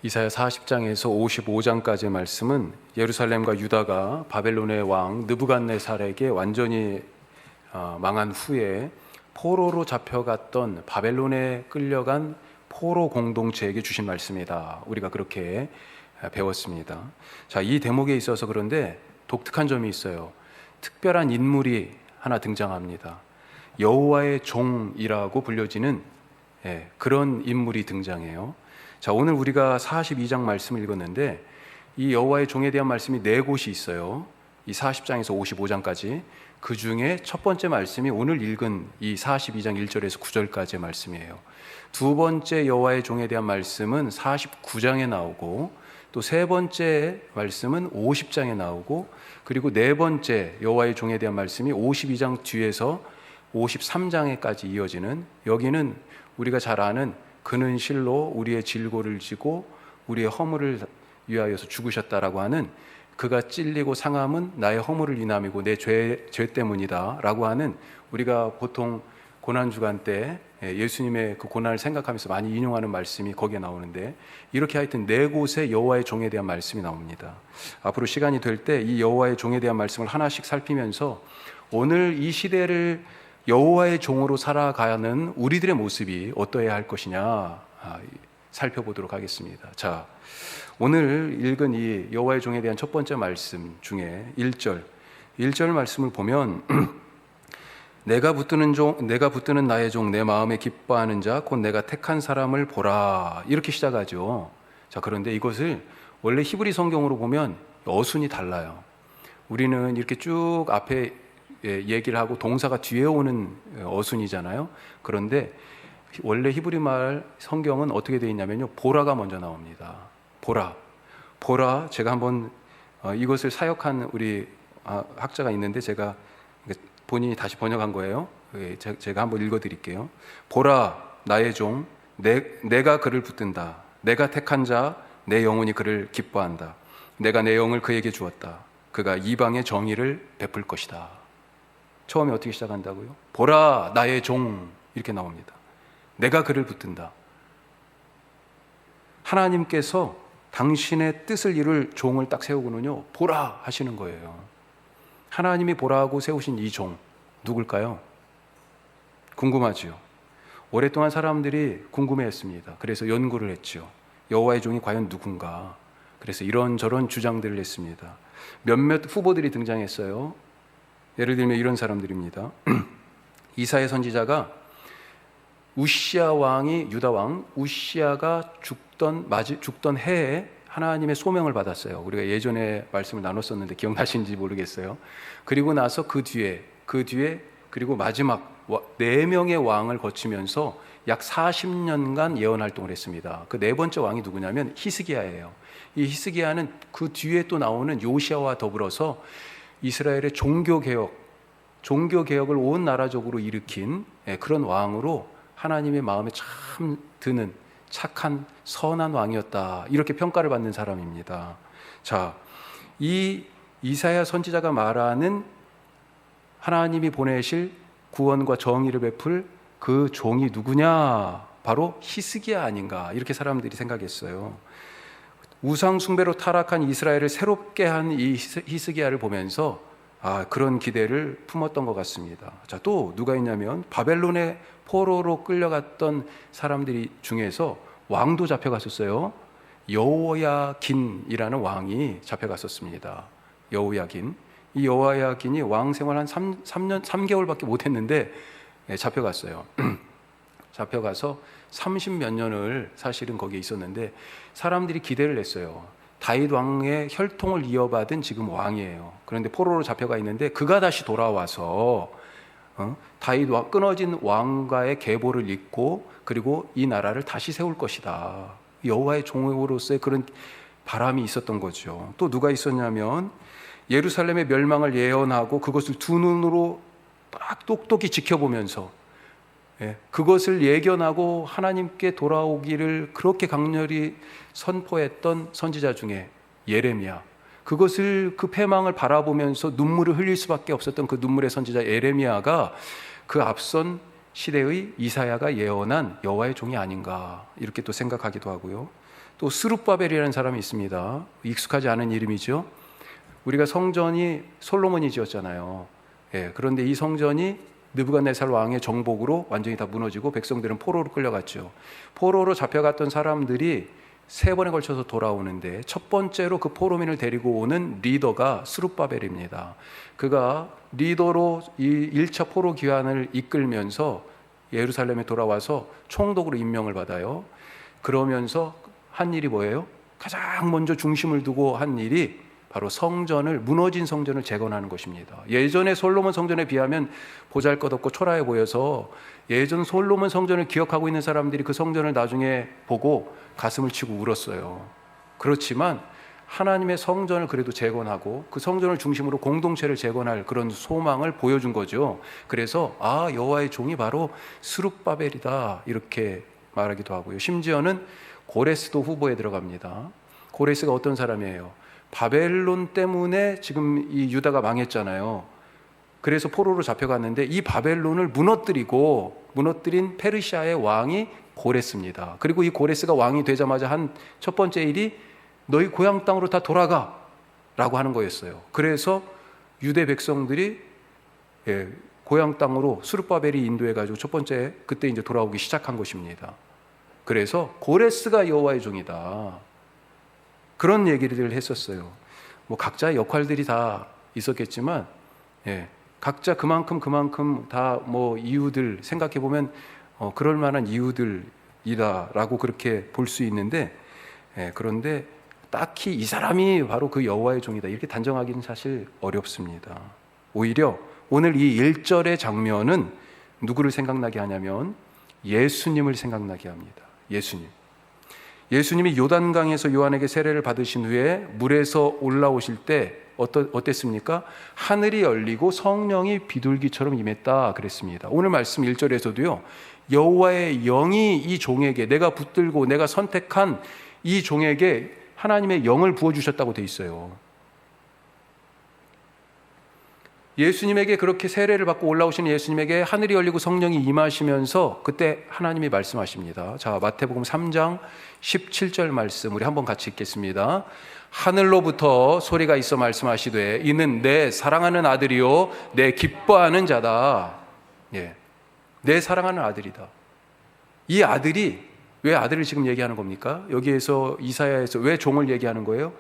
이사야 40장에서 55장까지의 말씀은 예루살렘과 유다가 바벨론의 왕 느부갓네살에게 완전히 망한 후에 포로로 잡혀갔던 바벨론에 끌려간 포로 공동체에게 주신 말씀이다. 우리가 그렇게 배웠습니다. 자, 이 대목에 있어서 그런데 독특한 점이 있어요. 특별한 인물이 하나 등장합니다. 여호와의 종이라고 불려지는 그런 인물이 등장해요. 자, 오늘 우리가 42장 말씀을 읽었는데 이 여호와의 종에 대한 말씀이 4곳이 있어요. 이 40장에서 55장까지. 그 중에 첫 번째 말씀이 오늘 읽은 이 42장 1절에서 9절까지의 말씀이에요. 두 번째 여호와의 종에 대한 말씀은 49장에 나오고, 또 세 번째 말씀은 50장에 나오고, 그리고 네 번째 여호와의 종에 대한 말씀이 52장 뒤에서 53장에까지 이어지는, 여기는 우리가 잘 아는 그는 실로 우리의 질고를 지고 우리의 허물을 위하여서 죽으셨다라고 하는, 그가 찔리고 상함은 나의 허물을 인함이고 내 죄 때문이다 라고 하는, 우리가 보통 고난주간 때 예수님의 그 고난을 생각하면서 많이 인용하는 말씀이 거기에 나오는데, 이렇게 하여튼 4곳의 여호와의 종에 대한 말씀이 나옵니다. 앞으로 시간이 될 때 이 여호와의 종에 대한 말씀을 하나씩 살피면서 오늘 이 시대를 여호와의 종으로 살아가는 우리들의 모습이 어떠해야 할 것이냐 살펴보도록 하겠습니다. 자, 오늘 읽은 이 여호와의 종에 대한 첫 번째 말씀 중에 1절 말씀을 보면 내가 붙드는 나의 종, 내 마음에 기뻐하는 자, 곧 내가 택한 사람을 보라, 이렇게 시작하죠. 자, 그런데 이것을 원래 히브리 성경으로 보면 어순이 달라요. 우리는 이렇게 쭉 앞에 얘기를 하고 동사가 뒤에 오는 어순이잖아요. 그런데 원래 히브리 말 성경은 어떻게 되어 있냐면요, 보라가 먼저 나옵니다. 보라. 제가 한번 이것을 사역한 우리 학자가 있는데 제가 본인이 다시 번역한 거예요. 제가 한번 읽어드릴게요. 보라, 나의 종, 내가 그를 붙든다. 내가 택한 자, 내 영혼이 그를 기뻐한다. 내가 내 영을 그에게 주었다. 그가 이방의 정의를 베풀 것이다. 처음에 어떻게 시작한다고요? 보라, 나의 종, 이렇게 나옵니다. 내가 그를 붙든다. 하나님께서 당신의 뜻을 이룰 종을 딱 세우고는요, 보라 하시는 거예요. 하나님이 보라하고 세우신 이 종 누굴까요? 궁금하지요. 오랫동안 사람들이 궁금해했습니다. 그래서 연구를 했죠. 여호와의 종이 과연 누군가. 그래서 이런저런 주장들을 했습니다. 몇몇 후보들이 등장했어요. 예를 들면 이런 사람들입니다. 이사야 선지자가 우시야 왕이, 유다 왕 우시야가 죽던 해에 하나님의 소명을 받았어요. 우리가 예전에 말씀을 나눴었는데 기억나시는지 모르겠어요. 그리고 나서 그 뒤에 그리고 마지막 4명의 왕을 거치면서 약 40년간 예언 활동을 했습니다. 그 네 번째 왕이 누구냐면 히스기야예요. 이 히스기야는 그 뒤에 또 나오는 요시야와 더불어서 이스라엘의 종교개혁을 온 나라적으로 일으킨 그런 왕으로 하나님의 마음에 참 드는 착한 선한 왕이었다, 이렇게 평가를 받는 사람입니다. 자, 이 이사야 선지자가 말하는 하나님이 보내실 구원과 정의를 베풀 그 종이 누구냐? 바로 히스기야 아닌가, 이렇게 사람들이 생각했어요. 우상 숭배로 타락한 이스라엘을 새롭게 한 이 히스기야를 보면서 그런 기대를 품었던 것 같습니다. 자, 또 누가 있냐면 바벨론의 포로로 끌려갔던 사람들이 중에서 왕도 잡혀갔었어요. 여호야긴이라는 왕이 잡혀갔었습니다. 여호야긴. 이 여호야긴이 왕 생활 한 3개월밖에 못했는데 잡혀갔어요. 잡혀가서 30몇 년을 사실은 거기에 있었는데 사람들이 기대를 했어요. 다윗 왕의 혈통을 이어받은 지금 왕이에요. 그런데 포로로 잡혀가 있는데 그가 다시 돌아와서 끊어진 왕과의 계보를 잇고 그리고 이 나라를 다시 세울 것이다. 여호와의 종으로서의 그런 바람이 있었던 거죠. 또 누가 있었냐면 예루살렘의 멸망을 예언하고 그것을 두 눈으로 딱 똑똑히 지켜보면서 그것을 예견하고 하나님께 돌아오기를 그렇게 강렬히 선포했던 선지자 중에 예레미야, 그것을 그 패망을 바라보면서 눈물을 흘릴 수밖에 없었던 그 눈물의 선지자 예레미야가 그 앞선 시대의 이사야가 예언한 여호와의 종이 아닌가, 이렇게 또 생각하기도 하고요. 또 스룹바벨이라는 사람이 있습니다. 익숙하지 않은 이름이죠. 우리가 성전이 솔로몬이 지었잖아요. 예, 그런데 이 성전이 느부갓네살 왕의 정복으로 완전히 다 무너지고 백성들은 포로로 끌려갔죠. 포로로 잡혀갔던 사람들이 3번에 걸쳐서 돌아오는데 첫 번째로 그 포로민을 데리고 오는 리더가 스룹바벨입니다. 그가 리더로 이 1차 포로 귀환을 이끌면서 예루살렘에 돌아와서 총독으로 임명을 받아요. 그러면서 한 일이 뭐예요? 가장 먼저 중심을 두고 한 일이 바로 무너진 성전을 재건하는 것입니다. 예전에 솔로몬 성전에 비하면 보잘것없고 초라해 보여서 예전 솔로몬 성전을 기억하고 있는 사람들이 그 성전을 나중에 보고 가슴을 치고 울었어요. 그렇지만 하나님의 성전을 그래도 재건하고 그 성전을 중심으로 공동체를 재건할 그런 소망을 보여준 거죠. 그래서 여호와의 종이 바로 스룹바벨이다 이렇게 말하기도 하고요. 심지어는 고레스도 후보에 들어갑니다. 고레스가 어떤 사람이에요? 바벨론 때문에 지금 이 유다가 망했잖아요. 그래서 포로로 잡혀갔는데 이 바벨론을 무너뜨린 페르시아의 왕이 고레스입니다. 그리고 이 고레스가 왕이 되자마자 한 첫 번째 일이 너희 고향 땅으로 다 돌아가 라고 하는 거였어요. 그래서 유대 백성들이 고향 땅으로 스룹바벨이 인도해가지고 첫 번째 그때 이제 돌아오기 시작한 것입니다. 그래서 고레스가 여호와의 종이다. 그런 얘기를 했었어요. 뭐 각자의 역할들이 다 있었겠지만, 각자 그만큼 다 뭐 이유들 생각해 보면 그럴 만한 이유들이다라고 그렇게 볼 수 있는데, 그런데 딱히 이 사람이 바로 그 여호와의 종이다 이렇게 단정하기는 사실 어렵습니다. 오히려 오늘 이 1절의 장면은 누구를 생각나게 하냐면 예수님을 생각나게 합니다. 예수님이 요단강에서 요한에게 세례를 받으신 후에 물에서 올라오실 때 어땠습니까? 하늘이 열리고 성령이 비둘기처럼 임했다 그랬습니다. 오늘 말씀 1절에서도요. 여호와의 영이 이 종에게 내가 붙들고 내가 선택한 이 종에게 하나님의 영을 부어주셨다고 돼 있어요. 예수님에게 그렇게 세례를 받고 올라오시는 예수님에게 하늘이 열리고 성령이 임하시면서 그때 하나님이 말씀하십니다. 자, 마태복음 3장 17절 말씀 우리 한번 같이 읽겠습니다. 하늘로부터 소리가 있어 말씀하시되 이는 내 사랑하는 아들이요 내 기뻐하는 자다. 내 사랑하는 아들이다. 이 아들이 왜 아들을 지금 얘기하는 겁니까? 여기에서 이사야에서 왜 종을 얘기하는 거예요?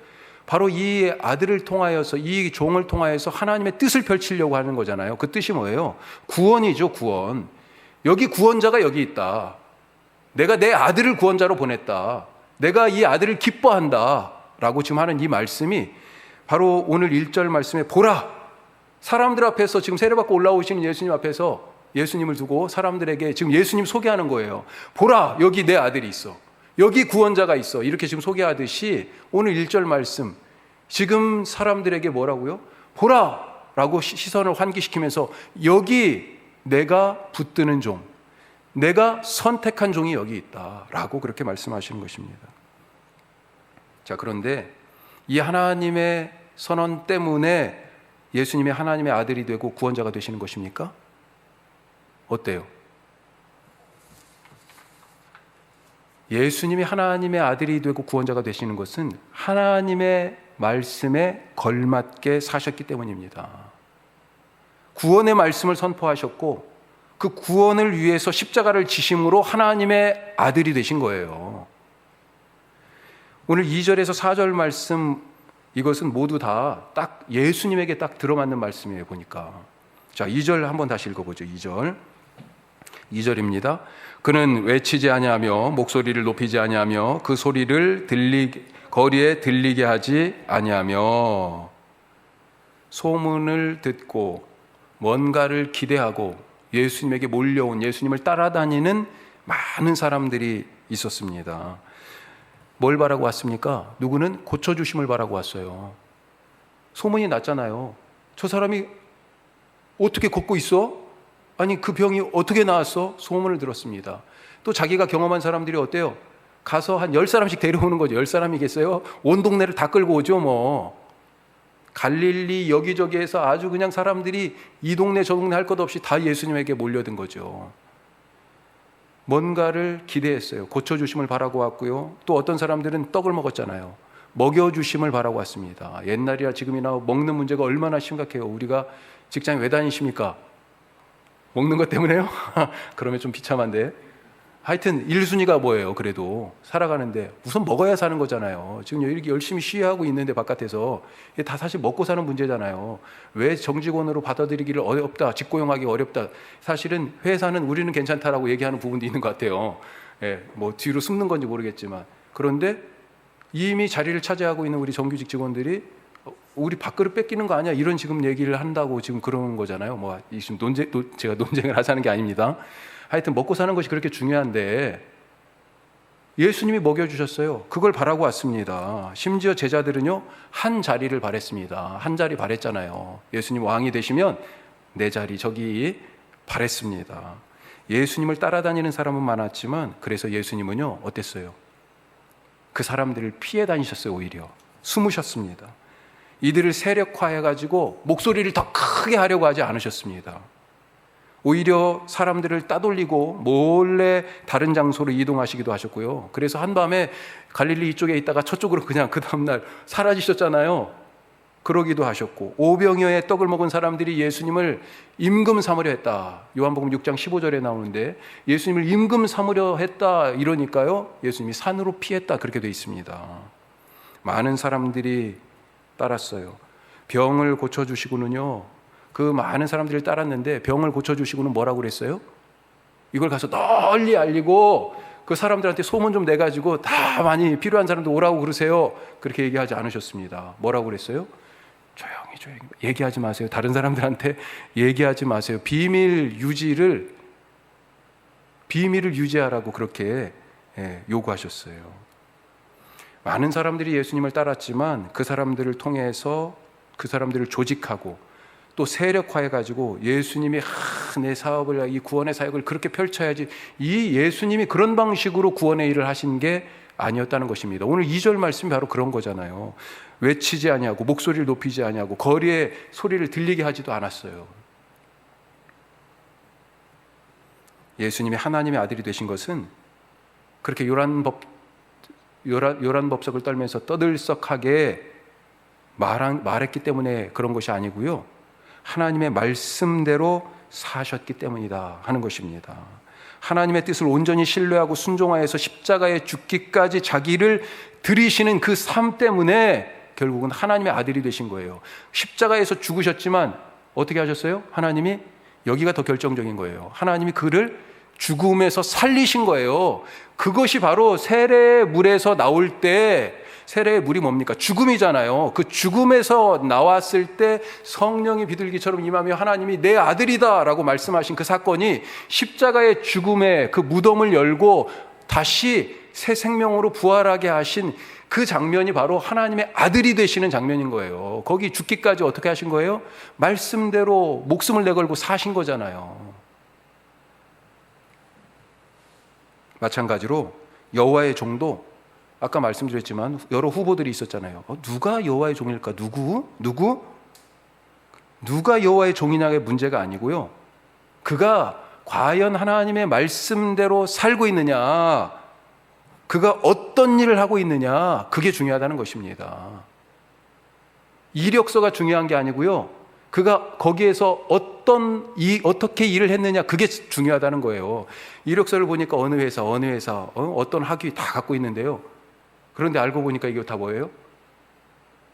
바로 이 아들을 통하여서 이 종을 통하여서 하나님의 뜻을 펼치려고 하는 거잖아요. 그 뜻이 뭐예요? 구원이죠. 구원. 여기 구원자가 여기 있다. 내가 내 아들을 구원자로 보냈다. 내가 이 아들을 기뻐한다 라고 지금 하는 이 말씀이 바로 오늘 1절 말씀에 보라, 사람들 앞에서 지금 세례받고 올라오시는 예수님 앞에서 예수님을 두고 사람들에게 지금 예수님 소개하는 거예요. 보라, 여기 내 아들이 있어. 여기 구원자가 있어. 이렇게 지금 소개하듯이 오늘 1절 말씀 지금 사람들에게 뭐라고요? 보라! 라고 시선을 환기시키면서 여기 내가 붙드는 종, 내가 선택한 종이 여기 있다 라고 그렇게 말씀하시는 것입니다. 자, 그런데 이 하나님의 선언 때문에 예수님이 하나님의 아들이 되고 구원자가 되시는 것입니까? 어때요? 예수님이 하나님의 아들이 되고 구원자가 되시는 것은 하나님의 말씀에 걸맞게 사셨기 때문입니다. 구원의 말씀을 선포하셨고 그 구원을 위해서 십자가를 지심으로 하나님의 아들이 되신 거예요. 오늘 2절에서 4절 말씀 이것은 모두 다 딱 예수님에게 딱 들어맞는 말씀이에요. 보니까 자 2절 한번 다시 읽어보죠. 2절입니다. 그는 외치지 아니하며 목소리를 높이지 아니하며 그 소리를 거리에 들리게 하지 아니하며 소문을 듣고 뭔가를 기대하고 예수님에게 몰려온 예수님을 따라다니는 많은 사람들이 있었습니다. 뭘 바라고 왔습니까? 누구는 고쳐주심을 바라고 왔어요. 소문이 났잖아요. 저 사람이 어떻게 걷고 있어? 아니 그 병이 어떻게 나았어? 소문을 들었습니다. 또 자기가 경험한 사람들이 어때요? 가서 한 10사람씩 데려오는 거죠. 10사람이겠어요? 온 동네를 다 끌고 오죠 뭐. 갈릴리 여기저기에서 아주 그냥 사람들이 이 동네 저 동네 할 것 없이 다 예수님에게 몰려든 거죠. 뭔가를 기대했어요. 고쳐주심을 바라고 왔고요. 또 어떤 사람들은 떡을 먹었잖아요. 먹여주심을 바라고 왔습니다. 옛날이나 지금이나 먹는 문제가 얼마나 심각해요. 우리가 직장에 왜 다니십니까? 먹는 것 때문에요? 그러면 좀 비참한데. 하여튼 1순위가 뭐예요? 그래도 살아가는데 우선 먹어야 사는 거잖아요. 지금 이렇게 열심히 시위하고 있는데 바깥에서 이게 다 사실 먹고 사는 문제잖아요. 왜 정직원으로 받아들이기를 어렵다, 직고용하기 어렵다. 사실은 회사는 우리는 괜찮다라고 얘기하는 부분도 있는 것 같아요. 예, 뭐 뒤로 숨는 건지 모르겠지만. 그런데 이미 자리를 차지하고 있는 우리 정규직 직원들이 우리 밥그릇 뺏기는 거 아니야? 이런 지금 얘기를 한다고 지금 그러는 거잖아요. 뭐 지금 제가 논쟁을 하자는 게 아닙니다. 하여튼 먹고 사는 것이 그렇게 중요한데 예수님이 먹여주셨어요. 그걸 바라고 왔습니다. 심지어 제자들은요, 한 자리를 바랬습니다. 한 자리 바랬잖아요. 예수님 왕이 되시면 내 자리 저기 바랬습니다. 예수님을 따라다니는 사람은 많았지만 그래서 예수님은요, 어땠어요? 그 사람들을 피해 다니셨어요. 오히려 숨으셨습니다. 이들을 세력화해가지고 목소리를 더 크게 하려고 하지 않으셨습니다. 오히려 사람들을 따돌리고 몰래 다른 장소로 이동하시기도 하셨고요. 그래서 한밤에 갈릴리 이쪽에 있다가 저쪽으로 그냥 그 다음날 사라지셨잖아요. 그러기도 하셨고, 500여의 떡을 먹은 사람들이 예수님을 임금 삼으려 했다. 요한복음 6장 15절에 나오는데 예수님을 임금 삼으려 했다 이러니까요, 예수님이 산으로 피했다 그렇게 되어 있습니다. 많은 사람들이 따랐어요. 병을 고쳐주시고는요, 그 많은 사람들을 따랐는데 병을 고쳐주시고는 뭐라고 그랬어요? 이걸 가서 널리 알리고 그 사람들한테 소문 좀 내가지고 다 많이 필요한 사람들 오라고 그러세요. 그렇게 얘기하지 않으셨습니다. 뭐라고 그랬어요? 조용히 얘기하지 마세요. 다른 사람들한테 얘기하지 마세요. 비밀을 유지하라고 그렇게 요구하셨어요. 많은 사람들이 예수님을 따랐지만 그 사람들을 통해서 그 사람들을 조직하고 또 세력화해가지고 예수님이 내 사업을, 이 구원의 사역을 그렇게 펼쳐야지, 이 예수님이 그런 방식으로 구원의 일을 하신 게 아니었다는 것입니다. 오늘 2절 말씀이 바로 그런 거잖아요. 외치지 아니하고 목소리를 높이지 아니하고 거리에 소리를 들리게 하지도 않았어요. 예수님이 하나님의 아들이 되신 것은 그렇게 요란법석을 떨면서 떠들썩하게 말했기 때문에 그런 것이 아니고요, 하나님의 말씀대로 사셨기 때문이다 하는 것입니다. 하나님의 뜻을 온전히 신뢰하고 순종하여서 십자가에 죽기까지 자기를 들이시는 그 삶 때문에 결국은 하나님의 아들이 되신 거예요. 십자가에서 죽으셨지만 어떻게 하셨어요? 하나님이, 여기가 더 결정적인 거예요. 하나님이 그를 죽음에서 살리신 거예요. 그것이 바로 세례의 물에서 나올 때, 세례의 물이 뭡니까? 죽음이잖아요. 그 죽음에서 나왔을 때 성령이 비둘기처럼 임하며 하나님이 내 아들이다 라고 말씀하신 그 사건이 십자가의 죽음의 그 무덤을 열고 다시 새 생명으로 부활하게 하신 그 장면이 바로 하나님의 아들이 되시는 장면인 거예요. 거기 죽기까지 어떻게 하신 거예요? 말씀대로 목숨을 내걸고 사신 거잖아요. 마찬가지로 여호와의 종도 아까 말씀드렸지만 여러 후보들이 있었잖아요. 누가 여호와의 종일까? 누가 여호와의 종이냐의 문제가 아니고요, 그가 과연 하나님의 말씀대로 살고 있느냐, 그가 어떤 일을 하고 있느냐, 그게 중요하다는 것입니다. 이력서가 중요한 게 아니고요, 그가 거기에서 어떻게 일을 했느냐, 그게 중요하다는 거예요. 이력서를 보니까 어느 회사, 어떤 학위 다 갖고 있는데요, 그런데 알고 보니까 이게 다 뭐예요?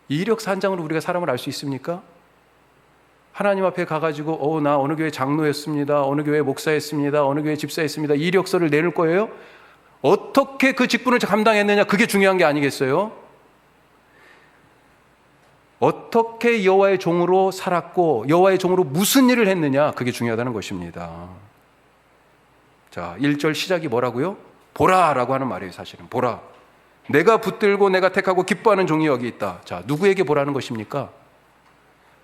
이력서 한 장으로 우리가 사람을 알 수 있습니까? 하나님 앞에 가가지고 나 어느 교회 장로였습니다, 어느 교회 목사였습니다, 어느 교회 집사였습니다, 이력서를 내놓을 거예요? 어떻게 그 직분을 감당했느냐, 그게 중요한 게 아니겠어요? 어떻게 여호와의 종으로 살았고 여호와의 종으로 무슨 일을 했느냐, 그게 중요하다는 것입니다. 자, 1절 시작이 뭐라고요? 보라라고 하는 말이에요. 사실은 보라, 내가 붙들고 내가 택하고 기뻐하는 종이 여기 있다. 자, 누구에게 보라는 것입니까?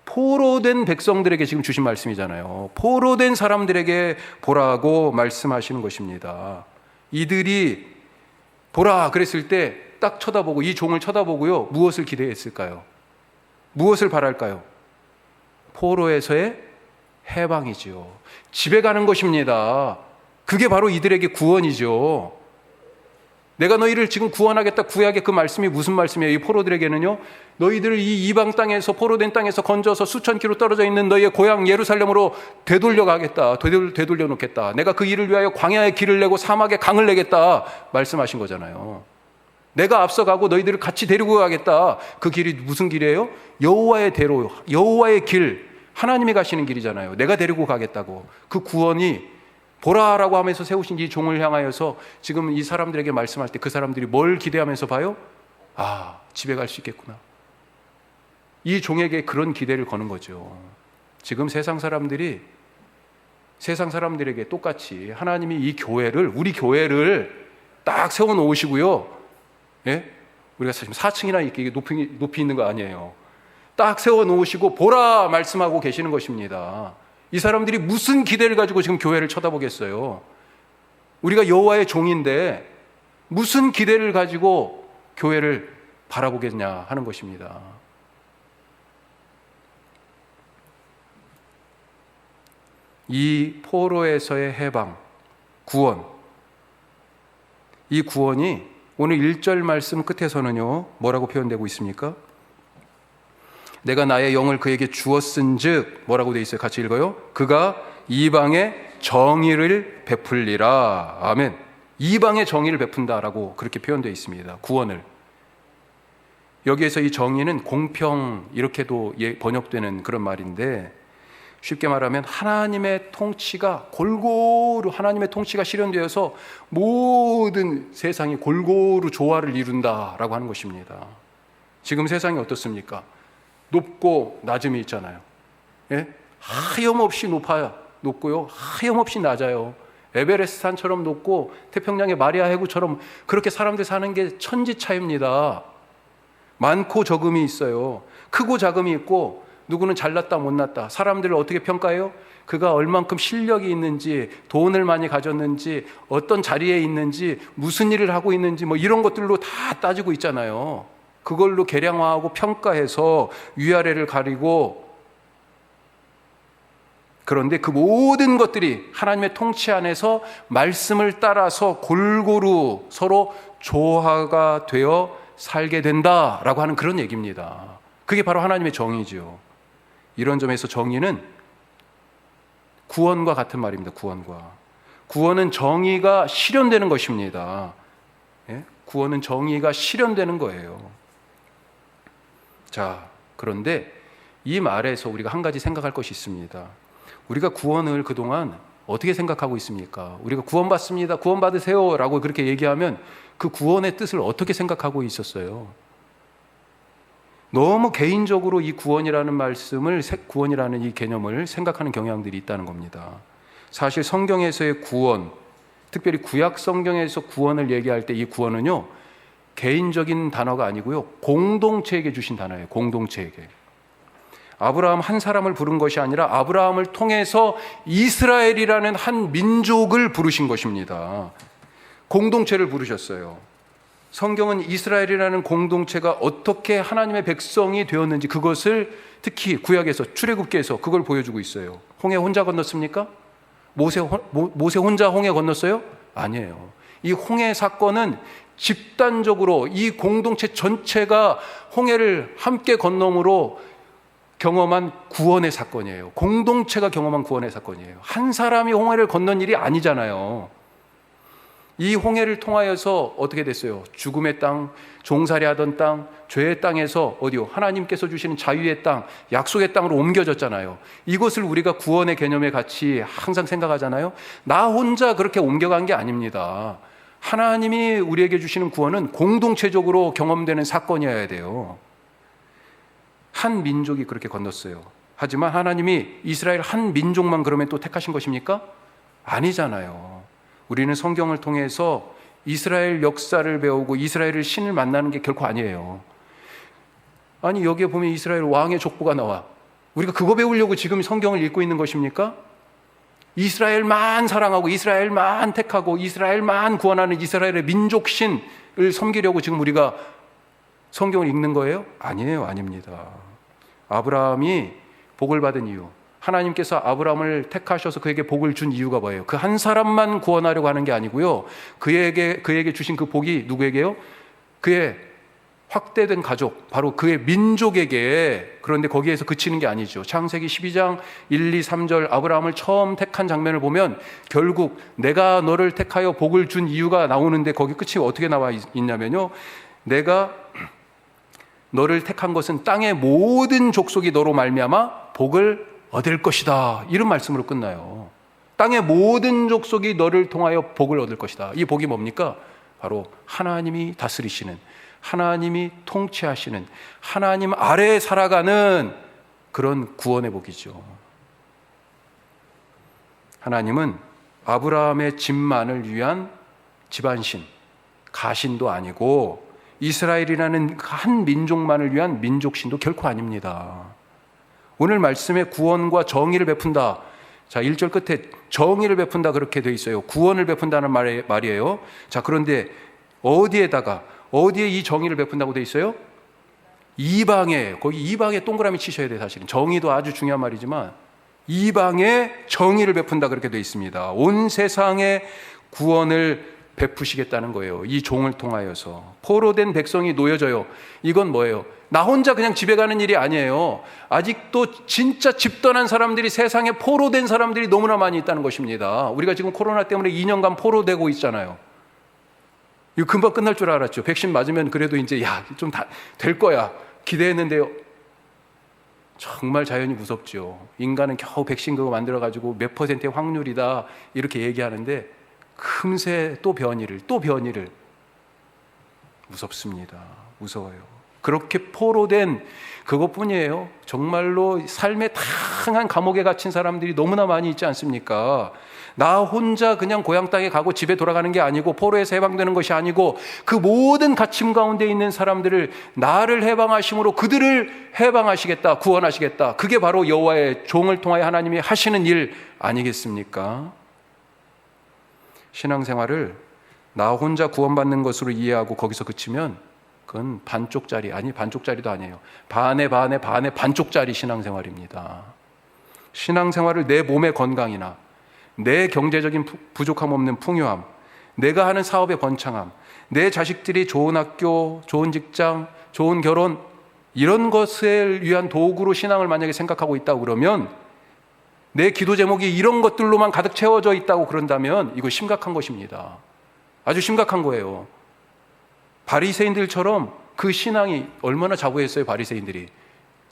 포로된 백성들에게 지금 주신 말씀이잖아요. 포로된 사람들에게 보라고 말씀하시는 것입니다. 이들이 보라 그랬을 때 딱 쳐다보고, 이 종을 쳐다보고요, 무엇을 기대했을까요? 무엇을 바랄까요? 포로에서의 해방이지요. 집에 가는 것입니다. 그게 바로 이들에게 구원이죠. 내가 너희를 지금 구원하겠다, 구하게, 그 말씀이 무슨 말씀이에요? 이 포로들에게는요, 너희들을 이 이방 땅에서, 포로된 땅에서 건져서 수천 킬로 떨어져 있는 너희의 고향 예루살렘으로 되돌려 가겠다, 되돌려 놓겠다. 내가 그 일을 위하여 광야에 길을 내고 사막에 강을 내겠다 말씀하신 거잖아요. 내가 앞서가고 너희들을 같이 데리고 가겠다. 그 길이 무슨 길이에요? 여호와의 대로, 여호와의 길, 하나님이 가시는 길이잖아요. 내가 데리고 가겠다고. 그 구원이 보라라고 하면서 세우신 이 종을 향하여서 지금 이 사람들에게 말씀할 때 그 사람들이 뭘 기대하면서 봐요? 아, 집에 갈 수 있겠구나. 이 종에게 그런 기대를 거는 거죠. 지금 세상 사람들에게 똑같이 하나님이 이 교회를, 우리 교회를 딱 세워놓으시고요. 예? 우리가 지금 4층이나 이렇게 높이 있는 거 아니에요. 딱 세워놓으시고 보라 말씀하고 계시는 것입니다. 이 사람들이 무슨 기대를 가지고 지금 교회를 쳐다보겠어요? 우리가 여호와의 종인데 무슨 기대를 가지고 교회를 바라보겠냐 하는 것입니다. 이 포로에서의 해방, 구원, 이 구원이 오늘 1절 말씀 끝에서는요, 뭐라고 표현되고 있습니까? 내가 나의 영을 그에게 주었은즉, 뭐라고 돼 있어요? 같이 읽어요. 그가 이방의 정의를 베풀리라. 아멘. 이방의 정의를 베푼다라고 그렇게 표현되어 있습니다. 구원을. 여기에서 이 정의는 공평, 이렇게도 번역되는 그런 말인데, 쉽게 말하면 하나님의 통치가 골고루, 하나님의 통치가 실현되어서 모든 세상이 골고루 조화를 이룬다라고 하는 것입니다. 지금 세상이 어떻습니까? 높고 낮음이 있잖아요. 예? 하염없이 높고요, 하염없이 낮아요. 에베레스트 산처럼 높고 태평양의 마리아 해구처럼 그렇게 사람들 사는 게 천지 차이입니다. 많고 적음이 있어요. 크고 작음이 있고, 누구는 잘났다 못났다. 사람들을 어떻게 평가해요? 그가 얼만큼 실력이 있는지, 돈을 많이 가졌는지, 어떤 자리에 있는지, 무슨 일을 하고 있는지, 뭐 이런 것들로 다 따지고 있잖아요. 그걸로 계량화하고 평가해서 위아래를 가리고, 그런데 그 모든 것들이 하나님의 통치 안에서 말씀을 따라서 골고루 서로 조화가 되어 살게 된다라고 하는 그런 얘기입니다. 그게 바로 하나님의 정의지요. 이런 점에서 정의는 구원과 같은 말입니다. 구원은 정의가 실현되는 것입니다. 예? 구원은 정의가 실현되는 거예요. 자, 그런데 이 말에서 우리가 한 가지 생각할 것이 있습니다. 우리가 구원을 그동안 어떻게 생각하고 있습니까? 우리가 구원받습니다, 구원받으세요 라고 그렇게 얘기하면 그 구원의 뜻을 어떻게 생각하고 있었어요? 너무 개인적으로 이 구원이라는 말씀을, 구원이라는 이 개념을 생각하는 경향들이 있다는 겁니다. 사실 성경에서의 구원, 특별히 구약 성경에서 구원을 얘기할 때 이 구원은요, 개인적인 단어가 아니고요, 공동체에게 주신 단어예요. 공동체에게. 아브라함 한 사람을 부른 것이 아니라 아브라함을 통해서 이스라엘이라는 한 민족을 부르신 것입니다. 공동체를 부르셨어요. 성경은 이스라엘이라는 공동체가 어떻게 하나님의 백성이 되었는지, 그것을 특히 구약에서, 출애굽기에서 그걸 보여주고 있어요. 홍해 혼자 건넜습니까? 모세 혼자 홍해 건넜어요? 아니에요. 이 홍해 사건은 집단적으로 이 공동체 전체가 홍해를 함께 건너므로 경험한 구원의 사건이에요. 공동체가 경험한 구원의 사건이에요. 한 사람이 홍해를 건넌 일이 아니잖아요. 이 홍해를 통하여서 어떻게 됐어요? 죽음의 땅, 종살이 하던 땅, 죄의 땅에서 어디요? 하나님께서 주시는 자유의 땅, 약속의 땅으로 옮겨졌잖아요. 이것을 우리가 구원의 개념에 같이 항상 생각하잖아요. 나 혼자 그렇게 옮겨간 게 아닙니다. 하나님이 우리에게 주시는 구원은 공동체적으로 경험되는 사건이어야 돼요. 한 민족이 그렇게 건넜어요. 하지만 하나님이 이스라엘 한 민족만 그러면 또 택하신 것입니까? 아니잖아요. 우리는 성경을 통해서 이스라엘 역사를 배우고 이스라엘을 신을 만나는 게 결코 아니에요. 아니, 여기에 보면 이스라엘 왕의 족보가 나와. 우리가 그거 배우려고 지금 성경을 읽고 있는 것입니까? 이스라엘만 사랑하고 이스라엘만 택하고 이스라엘만 구원하는 이스라엘의 민족신을 섬기려고 지금 우리가 성경을 읽는 거예요? 아니에요. 아닙니다. 아브라함이 복을 받은 이유, 하나님께서 아브라함을 택하셔서 그에게 복을 준 이유가 뭐예요? 그 한 사람만 구원하려고 하는 게 아니고요. 그에게 주신 그 복이 누구에게요? 그의 확대된 가족, 바로 그의 민족에게. 그런데 거기에서 그치는 게 아니죠. 창세기 12장 1, 2, 3절 아브라함을 처음 택한 장면을 보면 결국 내가 너를 택하여 복을 준 이유가 나오는데 거기 끝이 어떻게 나와 있냐면요. 내가 너를 택한 것은 땅의 모든 족속이 너로 말미암아 복을 얻을 것이다. 이런 말씀으로 끝나요. 땅의 모든 족속이 너를 통하여 복을 얻을 것이다. 이 복이 뭡니까? 바로 하나님이 다스리시는, 하나님이 통치하시는, 하나님 아래에 살아가는 그런 구원의 복이죠. 하나님은 아브라함의 집만을 위한 집안신, 가신도 아니고 이스라엘이라는 한 민족만을 위한 민족신도 결코 아닙니다. 오늘 말씀에 구원과 정의를 베푼다. 자, 1절 끝에 정의를 베푼다 그렇게 돼 있어요. 구원을 베푼다는 말이에요. 자, 그런데 어디에 이 정의를 베푼다고 돼 있어요? 이방에, 거기 이방에 동그라미 치셔야 돼요. 사실은 정의도 아주 중요한 말이지만 이방에 정의를 베푼다 그렇게 돼 있습니다. 온 세상에 구원을 베푸시겠다는 거예요. 이 종을 통하여서 포로된 백성이 놓여져요. 이건 뭐예요? 나 혼자 그냥 집에 가는 일이 아니에요. 아직도 진짜 집 떠난 사람들이, 세상에 포로된 사람들이 너무나 많이 있다는 것입니다. 우리가 지금 코로나 때문에 2년간 포로되고 있잖아요. 이거 금방 끝날 줄 알았죠. 백신 맞으면 그래도 이제 좀 될 거야 기대했는데요. 정말 자연이 무섭죠. 인간은 겨우 백신 그거 만들어가지고 몇 %의 확률이다 이렇게 얘기하는데 금세 또 변이를 무섭습니다. 무서워요. 그렇게 포로된 그것뿐이에요. 정말로 삶의 다양한 감옥에 갇힌 사람들이 너무나 많이 있지 않습니까? 나 혼자 그냥 고향 땅에 가고 집에 돌아가는 게 아니고, 포로에서 해방되는 것이 아니고, 그 모든 갇힘 가운데 있는 사람들을 나를 해방하심으로 그들을 해방하시겠다, 구원하시겠다. 그게 바로 여호와의 종을 통하여 하나님이 하시는 일 아니겠습니까? 신앙생활을 나 혼자 구원받는 것으로 이해하고 거기서 그치면 그건 반쪽짜리도 아니에요. 반에 반쪽짜리 신앙생활입니다. 신앙생활을 내 몸의 건강이나 내 경제적인 부족함 없는 풍요함, 내가 하는 사업의 번창함, 내 자식들이 좋은 학교, 좋은 직장, 좋은 결혼, 이런 것을 위한 도구로 신앙을 만약에 생각하고 있다고 그러면, 내 기도 제목이 이런 것들로만 가득 채워져 있다고 그런다면 이거 심각한 것입니다. 아주 심각한 거예요. 바리새인들처럼 그 신앙이 얼마나 자부했어요. 바리새인들이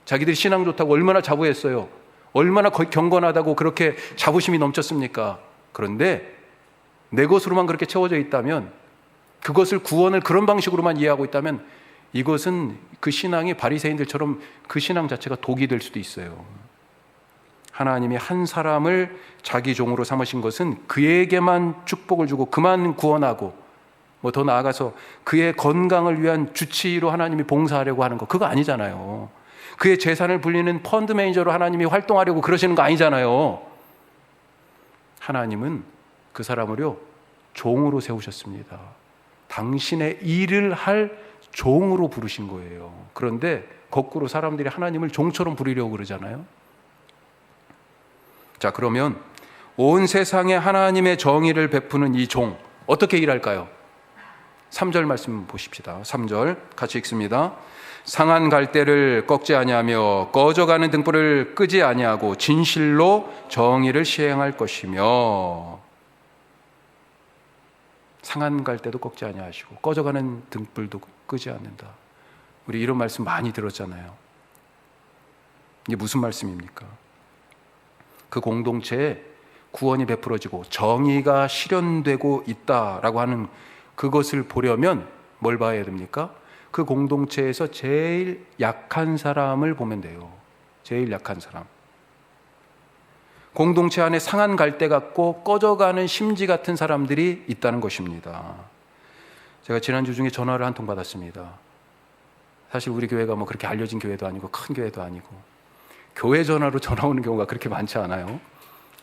자기들이 신앙 좋다고 얼마나 자부했어요. 얼마나 경건하다고 그렇게 자부심이 넘쳤습니까? 그런데 내 것으로만 그렇게 채워져 있다면, 그것을 구원을 그런 방식으로만 이해하고 있다면, 이것은 그 신앙이 바리새인들처럼 그 신앙 자체가 독이 될 수도 있어요. 하나님이 한 사람을 자기 종으로 삼으신 것은 그에게만 축복을 주고 그만 구원하고, 더 나아가서 그의 건강을 위한 주치의로 하나님이 봉사하려고 하는 거, 그거 아니잖아요. 그의 재산을 불리는 펀드 매니저로 하나님이 활동하려고 그러시는 거 아니잖아요. 하나님은 그 사람을요 종으로 세우셨습니다. 당신의 일을 할 종으로 부르신 거예요. 그런데 거꾸로 사람들이 하나님을 종처럼 부리려고 그러잖아요. 자, 그러면 온 세상에 하나님의 정의를 베푸는 이 종, 어떻게 일할까요? 3절 말씀 보십시다. 3절 같이 읽습니다. 상한 갈대를 꺾지 아니하며 꺼져가는 등불을 끄지 아니하고 진실로 정의를 시행할 것이며. 상한 갈대도 꺾지 아니하시고 꺼져가는 등불도 끄지 않는다. 우리 이런 말씀 많이 들었잖아요. 이게 무슨 말씀입니까? 그 공동체에 구원이 베풀어지고 정의가 실현되고 있다라고 하는 그것을 보려면 뭘 봐야 됩니까? 그 공동체에서 제일 약한 사람을 보면 돼요. 제일 약한 사람. 공동체 안에 상한 갈대 같고 꺼져가는 심지 같은 사람들이 있다는 것입니다. 제가 지난주 중에 전화를 한 통 받았습니다. 사실 우리 교회가 그렇게 알려진 교회도 아니고 큰 교회도 아니고 교회 전화로 전화 오는 경우가 그렇게 많지 않아요.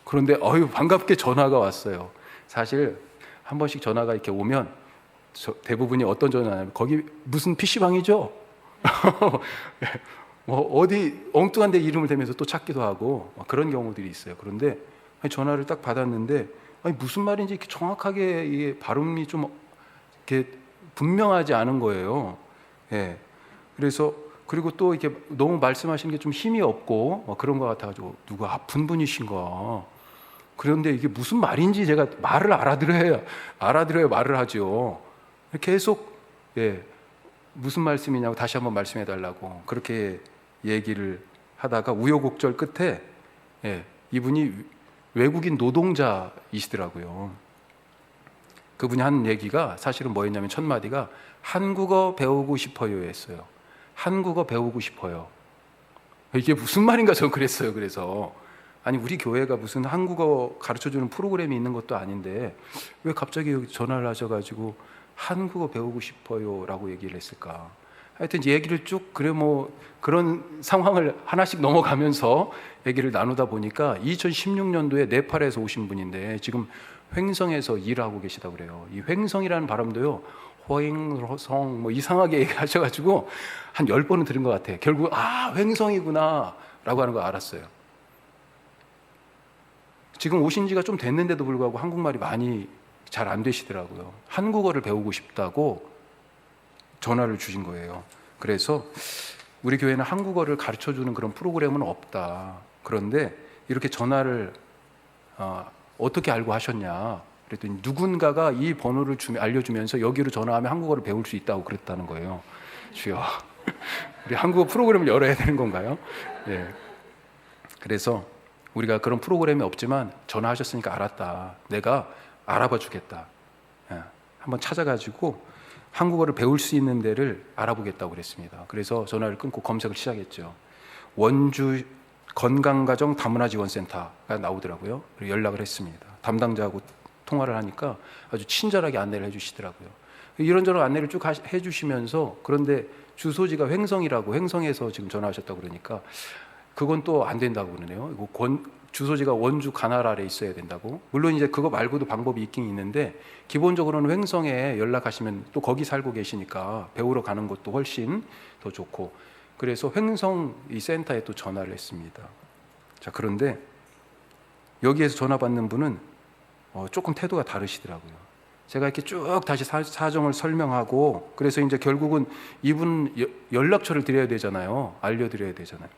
그런데 반갑게 전화가 왔어요. 사실 한 번씩 전화가 이렇게 오면 대부분이 어떤 전화냐면, 거기 무슨 PC방이죠? 어디 엉뚱한 데 이름을 대면서 또 찾기도 하고 그런 경우들이 있어요. 그런데 전화를 딱 받았는데 무슨 말인지 이렇게 정확하게 이 발음이 좀 이렇게 분명하지 않은 거예요. 예. 그래서 그리고 또 이렇게 너무 말씀하시는 게 좀 힘이 없고 그런 것 같아가지고 누가 아픈 분이신가. 그런데 이게 무슨 말인지 제가 말을 알아들어야 말을 하죠. 계속 무슨 말씀이냐고 다시 한번 말씀해 달라고 그렇게 얘기를 하다가 우여곡절 끝에 이분이 외국인 노동자이시더라고요. 그분이 한 얘기가 사실은 뭐였냐면 첫 마디가 한국어 배우고 싶어요 했어요. 한국어 배우고 싶어요. 이게 무슨 말인가 저는 그랬어요. 그래서 아니 우리 교회가 무슨 한국어 가르쳐주는 프로그램이 있는 것도 아닌데 왜 갑자기 여기 전화를 하셔가지고 한국어 배우고 싶어요 라고 얘기를 했을까. 하여튼 얘기를 쭉 그런 상황을 하나씩 넘어가면서 얘기를 나누다 보니까 2016년도에 네팔에서 오신 분인데 지금 횡성에서 일하고 계시다고 그래요. 이 횡성이라는 발음도요 호잉성 이상하게 얘기하셔가지고 한 10번은 들은 것 같아요. 결국 횡성이구나 라고 하는 거 알았어요. 지금 오신 지가 좀 됐는데도 불구하고 한국말이 많이 잘 안 되시더라고요. 한국어를 배우고 싶다고 전화를 주신 거예요. 그래서 우리 교회는 한국어를 가르쳐주는 그런 프로그램은 없다. 그런데 이렇게 전화를 어떻게 알고 하셨냐 그랬더니 누군가가 이 번호를 알려주면서 여기로 전화하면 한국어를 배울 수 있다고 그랬다는 거예요. 주여, 우리 한국어 프로그램을 열어야 되는 건가요? 네. 그래서 우리가 그런 프로그램이 없지만 전화하셨으니까 알았다. 내가 알아봐 주겠다. 한번 찾아가지고 한국어를 배울 수 있는 데를 알아보겠다고 그랬습니다. 그래서 전화를 끊고 검색을 시작했죠. 원주 건강가정 다문화지원센터가 나오더라고요. 그래서 연락을 했습니다. 담당자하고 통화를 하니까 아주 친절하게 안내를 해주시더라고요. 이런저런 안내를 쭉 해주시면서 그런데 주소지가 횡성이라고 횡성에서 지금 전화하셨다고 그러니까 그건 또 안 된다고 그러네요. 주소지가 원주 관할 아래 있어야 된다고. 물론 이제 그거 말고도 방법이 있긴 있는데 기본적으로는 횡성에 연락하시면 또 거기 살고 계시니까 배우러 가는 것도 훨씬 더 좋고 그래서 횡성 이 센터에 또 전화를 했습니다. 자, 그런데 여기에서 전화 받는 분은 조금 태도가 다르시더라고요. 제가 이렇게 쭉 다시 사정을 설명하고 그래서 이제 결국은 이분 연락처를 드려야 되잖아요. 알려드려야 되잖아요.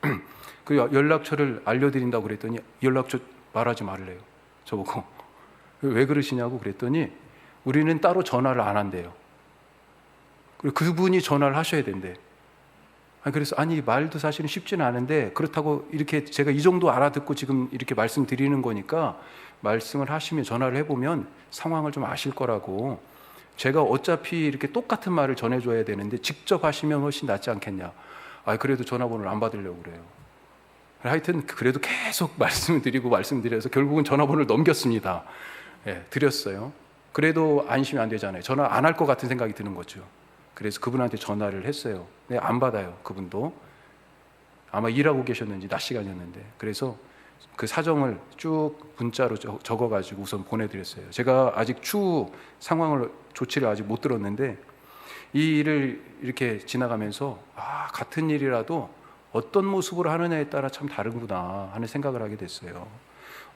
그 연락처를 알려드린다고 그랬더니 연락처 말하지 말래요. 저보고 왜 그러시냐고 그랬더니 우리는 따로 전화를 안 한대요. 그리고 그분이 전화를 하셔야 된대. 그래서 말도 사실은 쉽지는 않은데 그렇다고 이렇게 제가 이 정도 알아듣고 지금 이렇게 말씀드리는 거니까 말씀을 하시면 전화를 해보면 상황을 좀 아실 거라고. 제가 어차피 이렇게 똑같은 말을 전해줘야 되는데 직접 하시면 훨씬 낫지 않겠냐. 그래도 전화번호를 안 받으려고 그래요. 하여튼 그래도 계속 말씀드려서 결국은 전화번호를 넘겼습니다. 드렸어요. 그래도 안심이 안 되잖아요. 전화 안 할 것 같은 생각이 드는 거죠. 그래서 그분한테 전화를 했어요. 네, 안 받아요. 그분도 아마 일하고 계셨는지 낮 시간이었는데 그래서 그 사정을 쭉 문자로 적어가지고 우선 보내드렸어요. 제가 아직 추후 조치를 아직 못 들었는데 이 일을 이렇게 지나가면서 같은 일이라도 어떤 모습으로 하느냐에 따라 참 다르구나 하는 생각을 하게 됐어요.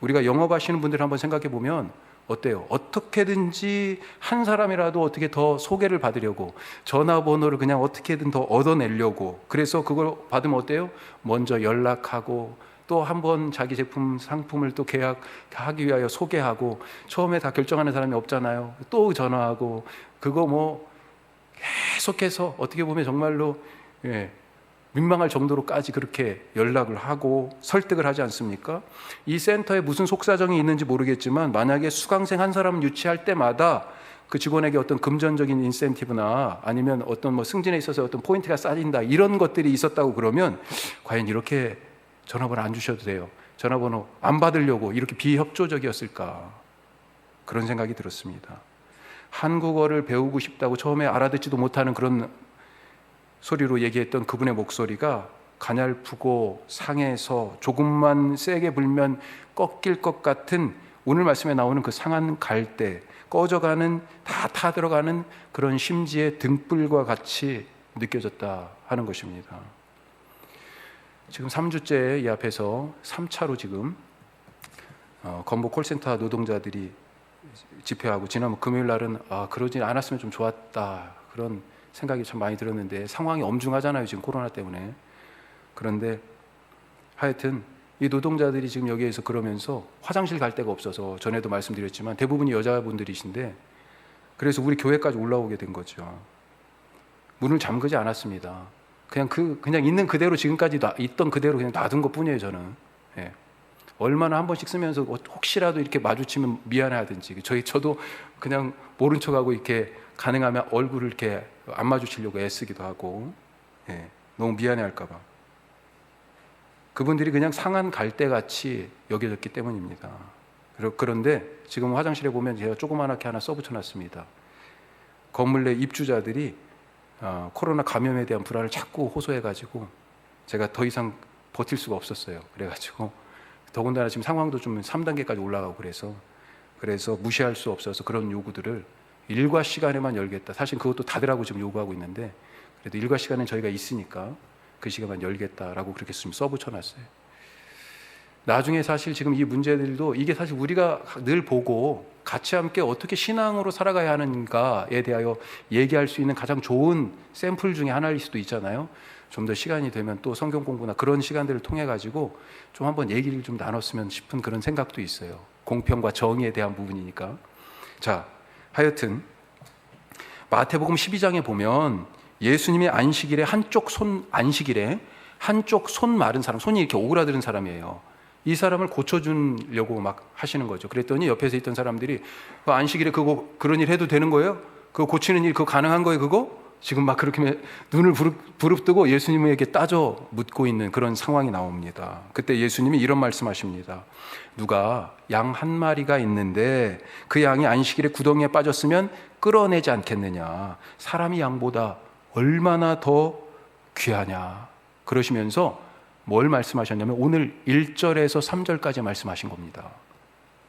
우리가 영업하시는 분들 한번 생각해 보면 어때요? 어떻게든지 한 사람이라도 어떻게 더 소개를 받으려고 전화번호를 그냥 어떻게든 더 얻어내려고 그래서 그걸 받으면 어때요? 먼저 연락하고 또 한 번 자기 제품 상품을 또 계약하기 위하여 소개하고 처음에 다 결정하는 사람이 없잖아요. 또 전화하고 그거 계속해서 어떻게 보면 정말로 민망할 정도로까지 그렇게 연락을 하고 설득을 하지 않습니까? 이 센터에 무슨 속사정이 있는지 모르겠지만 만약에 수강생 한 사람을 유치할 때마다 그 직원에게 어떤 금전적인 인센티브나 아니면 어떤 승진에 있어서 어떤 포인트가 쌓인다 이런 것들이 있었다고 그러면 과연 이렇게 전화번호 안 주셔도 돼요. 전화번호 안 받으려고 이렇게 비협조적이었을까 그런 생각이 들었습니다. 한국어를 배우고 싶다고 처음에 알아듣지도 못하는 그런 소리로 얘기했던 그분의 목소리가 가냘프고 상해서 조금만 세게 불면 꺾일 것 같은 오늘 말씀에 나오는 그 상한 갈대, 꺼져가는 다 타들어가는 그런 심지의 등불과 같이 느껴졌다 하는 것입니다. 지금 3주째 이 앞에서 3차로 지금 건보 콜센터 노동자들이 집회하고, 지난 금요일 날은 그러지 않았으면 좀 좋았다, 그런 생각이 참 많이 들었는데 상황이 엄중하잖아요, 지금 코로나 때문에. 그런데 하여튼 이 노동자들이 지금 여기에서 그러면서 화장실 갈 데가 없어서, 전에도 말씀드렸지만 대부분이 여자분들이신데, 그래서 우리 교회까지 올라오게 된 거죠. 문을 잠그지 않았습니다. 그냥 있는 그대로, 지금까지 있던 그대로 그냥 놔둔 것 뿐이에요, 저는. 예. 얼마나 한 번씩 쓰면서 혹시라도 이렇게 마주치면 미안해하든지, 저도 그냥 모른 척하고 이렇게 가능하면 얼굴을 이렇게 안 마주치려고 애쓰기도 하고, 예. 너무 미안해할까 봐. 그분들이 그냥 상한 갈대같이 여겨졌기 때문입니다. 그런데 지금 화장실에 보면 제가 조그맣게 하나 써붙여놨습니다. 건물 내 입주자들이 코로나 감염에 대한 불안을 자꾸 호소해가지고 제가 더 이상 버틸 수가 없었어요. 그래가지고 더군다나 지금 상황도 좀 3단계까지 올라가고 그래서 무시할 수 없어서 그런 요구들을 일과 시간에만 열겠다. 사실 그것도 다들 하고 지금 요구하고 있는데, 그래도 일과 시간은 저희가 있으니까 그 시간만 열겠다라고 그렇게 좀 써붙여놨어요. 나중에 사실 지금 이 문제들도, 이게 사실 우리가 늘 보고 같이 함께 어떻게 신앙으로 살아가야 하는가에 대하여 얘기할 수 있는 가장 좋은 샘플 중에 하나일 수도 있잖아요. 좀 더 시간이 되면 또 성경 공부나 그런 시간들을 통해 가지고 좀 한번 얘기를 좀 나눴으면 싶은 그런 생각도 있어요. 공평과 정의에 대한 부분이니까. 자, 하여튼 마태복음 12장에 보면 예수님의 안식일에 한쪽 손 마른 사람, 손이 이렇게 오그라드는 사람이에요. 이 사람을 고쳐주려고 막 하시는 거죠. 그랬더니 옆에서 있던 사람들이 그 안식일에 그런 일 해도 되는 거예요? 그거 고치는 일 그거 가능한 거예요, 그거? 지금 막 그렇게 눈을 부릅뜨고 예수님에게 따져 묻고 있는 그런 상황이 나옵니다. 그때 예수님이 이런 말씀하십니다. 누가 양 한 마리가 있는데 그 양이 안식일에 구덩이에 빠졌으면 끌어내지 않겠느냐? 사람이 양보다 얼마나 더 귀하냐? 그러시면서 뭘 말씀하셨냐면 오늘 1절에서 3절까지 말씀하신 겁니다.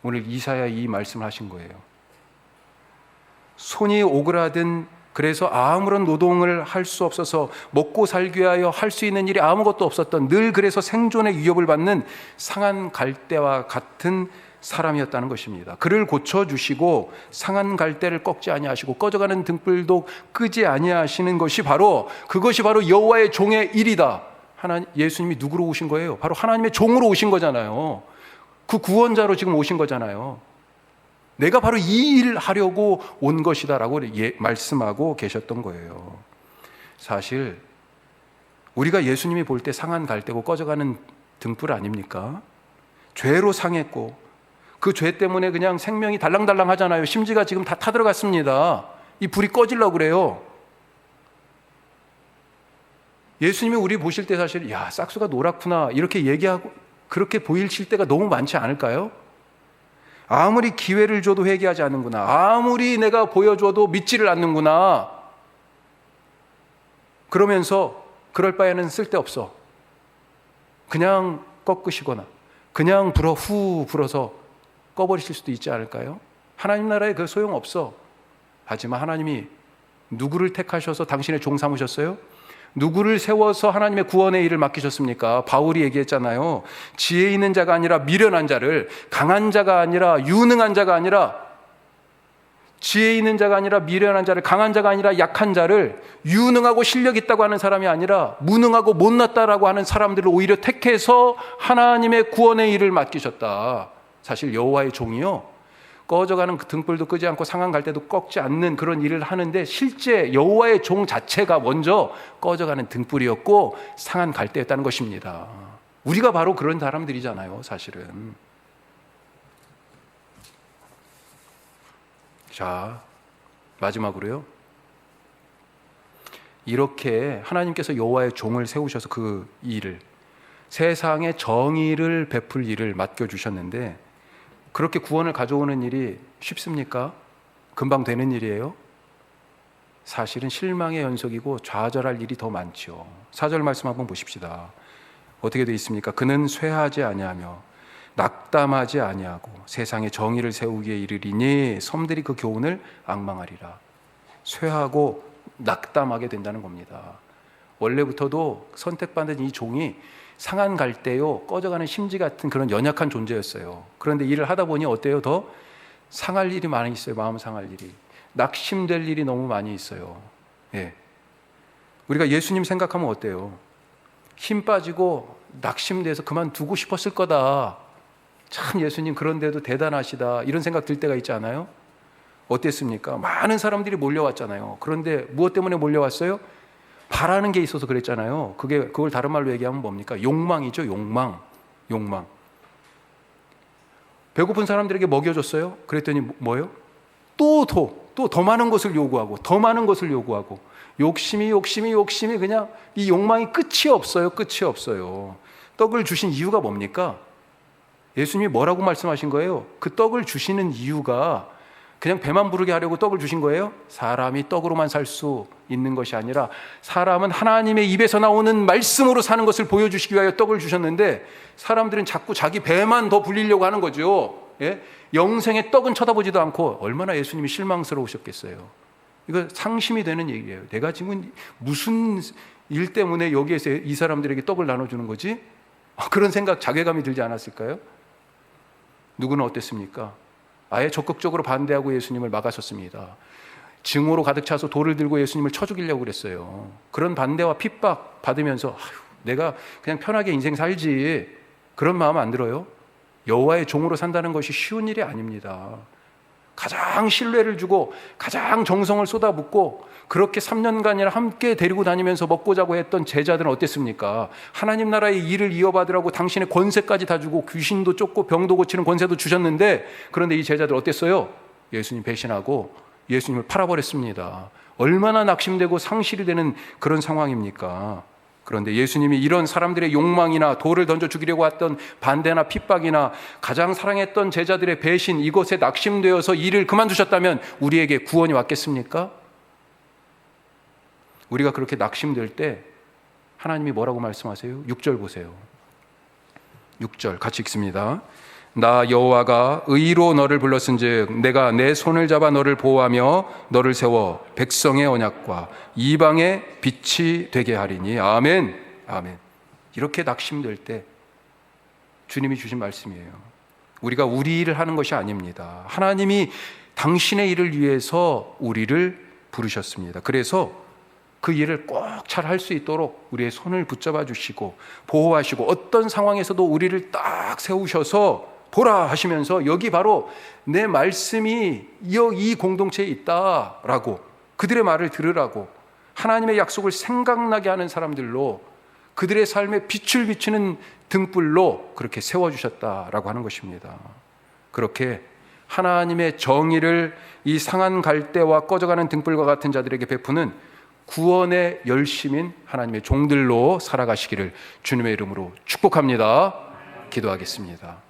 오늘 이사야 이 말씀을 하신 거예요. 손이 오그라든, 그래서 아무런 노동을 할 수 없어서 먹고 살기 위하여 할 수 있는 일이 아무것도 없었던, 늘 그래서 생존의 위협을 받는 상한 갈대와 같은 사람이었다는 것입니다. 그를 고쳐주시고 상한 갈대를 꺾지 아니하시고 꺼져가는 등불도 끄지 아니하시는 것이 바로, 그것이 바로 여호와의 종의 일이다. 예수님이 누구로 오신 거예요? 바로 하나님의 종으로 오신 거잖아요. 그 구원자로 지금 오신 거잖아요. 내가 바로 이 일을 하려고 온 것이다라고 말씀하고 계셨던 거예요. 사실 우리가 예수님이 볼 때 상한 갈대고 꺼져가는 등불 아닙니까? 죄로 상했고 그 죄 때문에 그냥 생명이 달랑달랑 하잖아요. 심지가 지금 다 타들어갔습니다. 이 불이 꺼지려고 그래요. 예수님이 우리 보실 때 사실 야, 싹수가 노랗구나 이렇게 얘기하고 그렇게 보이실 때가 너무 많지 않을까요? 아무리 기회를 줘도 회개하지 않는구나. 아무리 내가 보여줘도 믿지를 않는구나. 그러면서 그럴 바에는 쓸데없어. 그냥 꺾으시거나 그냥 불어서 꺼버리실 수도 있지 않을까요? 하나님 나라에 그 소용없어. 하지만 하나님이 누구를 택하셔서 당신의 종 삼으셨어요? 누구를 세워서 하나님의 구원의 일을 맡기셨습니까? 바울이 얘기했잖아요. 지혜 있는 자가 아니라 미련한 자를, 강한 자가 아니라 유능한 자가 아니라, 지혜 있는 자가 아니라 미련한 자를, 강한 자가 아니라 약한 자를, 유능하고 실력 있다고 하는 사람이 아니라 무능하고 못났다라고 하는 사람들을 오히려 택해서 하나님의 구원의 일을 맡기셨다. 사실 여호와의 종이요, 꺼져가는 그 등불도 끄지 않고 상한 갈대도 꺾지 않는 그런 일을 하는데, 실제 여호와의 종 자체가 먼저 꺼져가는 등불이었고 상한 갈대였다는 것입니다. 우리가 바로 그런 사람들이잖아요, 사실은. 자, 마지막으로요. 이렇게 하나님께서 여호와의 종을 세우셔서 그 일을, 세상에 정의를 베풀 일을 맡겨주셨는데, 그렇게 구원을 가져오는 일이 쉽습니까? 금방 되는 일이에요? 사실은 실망의 연속이고 좌절할 일이 더 많죠. 4절 말씀 한번 보십시다. 어떻게 되어 있습니까? 그는 쇠하지 아니하며 낙담하지 아니하고 세상에 정의를 세우기에 이르리니 섬들이 그 교훈을 앙망하리라. 쇠하고 낙담하게 된다는 겁니다. 원래부터도 선택받은 이 종이 상한 갈대요 꺼져가는 심지 같은 그런 연약한 존재였어요. 그런데 일을 하다 보니 어때요? 더 상할 일이 많이 있어요. 마음 상할 일이, 낙심될 일이 너무 많이 있어요. 예. 우리가 예수님 생각하면 어때요? 힘 빠지고 낙심돼서 그만두고 싶었을 거다. 참 예수님 그런데도 대단하시다, 이런 생각 들 때가 있지 않아요? 어땠습니까? 많은 사람들이 몰려왔잖아요. 그런데 무엇 때문에 몰려왔어요? 바라는 게 있어서 그랬잖아요. 그걸 다른 말로 얘기하면 뭡니까? 욕망이죠. 욕망. 배고픈 사람들에게 먹여줬어요. 그랬더니 뭐예요? 또 더 많은 것을 요구하고, 더 많은 것을 요구하고, 욕심이 그냥 이 욕망이 끝이 없어요. 떡을 주신 이유가 뭡니까? 예수님이 뭐라고 말씀하신 거예요? 그 떡을 주시는 이유가 그냥 배만 부르게 하려고 떡을 주신 거예요? 사람이 떡으로만 살 수 있는 것이 아니라 사람은 하나님의 입에서 나오는 말씀으로 사는 것을 보여주시기 위하여 떡을 주셨는데, 사람들은 자꾸 자기 배만 더 불리려고 하는 거죠. 예? 영생의 떡은 쳐다보지도 않고. 얼마나 예수님이 실망스러우셨겠어요. 이거 상심이 되는 얘기예요. 내가 지금 무슨 일 때문에 여기에서 이 사람들에게 떡을 나눠주는 거지? 그런 생각, 자괴감이 들지 않았을까요? 누구는 어땠습니까? 아예 적극적으로 반대하고 예수님을 막아섰습니다. 증오로 가득 차서 돌을 들고 예수님을 쳐 죽이려고 그랬어요. 그런 반대와 핍박 받으면서 내가 그냥 편하게 인생 살지, 그런 마음 안 들어요? 여호와의 종으로 산다는 것이 쉬운 일이 아닙니다. 가장 신뢰를 주고 가장 정성을 쏟아붓고 그렇게 3년간이나 함께 데리고 다니면서 먹고 자고 했던 제자들은 어땠습니까? 하나님 나라의 일을 이어받으라고 당신의 권세까지 다 주고 귀신도 쫓고 병도 고치는 권세도 주셨는데, 그런데 이 제자들 어땠어요? 예수님 배신하고 예수님을 팔아버렸습니다. 얼마나 낙심되고 상실이 되는 그런 상황입니까? 그런데 예수님이 이런 사람들의 욕망이나 돌을 던져 죽이려고 했던 반대나 핍박이나 가장 사랑했던 제자들의 배신, 이것에 낙심되어서 일을 그만두셨다면 우리에게 구원이 왔겠습니까? 우리가 그렇게 낙심될 때 하나님이 뭐라고 말씀하세요? 6절 보세요. 6절 같이 읽습니다. 나 여호와가 의로 너를 불렀은즉 내가 내 손을 잡아 너를 보호하며 너를 세워 백성의 언약과 이방의 빛이 되게 하리니. 아멘. 이렇게 낙심될 때 주님이 주신 말씀이에요. 우리가 우리 일을 하는 것이 아닙니다. 하나님이 당신의 일을 위해서 우리를 부르셨습니다. 그래서 그 일을 꼭 잘 할 수 있도록 우리의 손을 붙잡아 주시고 보호하시고, 어떤 상황에서도 우리를 딱 세우셔서 보라 하시면서 여기 바로 내 말씀이 이 공동체에 있다라고, 그들의 말을 들으라고, 하나님의 약속을 생각나게 하는 사람들로, 그들의 삶에 빛을 비추는 등불로 그렇게 세워주셨다라고 하는 것입니다. 그렇게 하나님의 정의를 이 상한 갈대와 꺼져가는 등불과 같은 자들에게 베푸는 구원의 열심인 하나님의 종들로 살아가시기를 주님의 이름으로 축복합니다. 기도하겠습니다.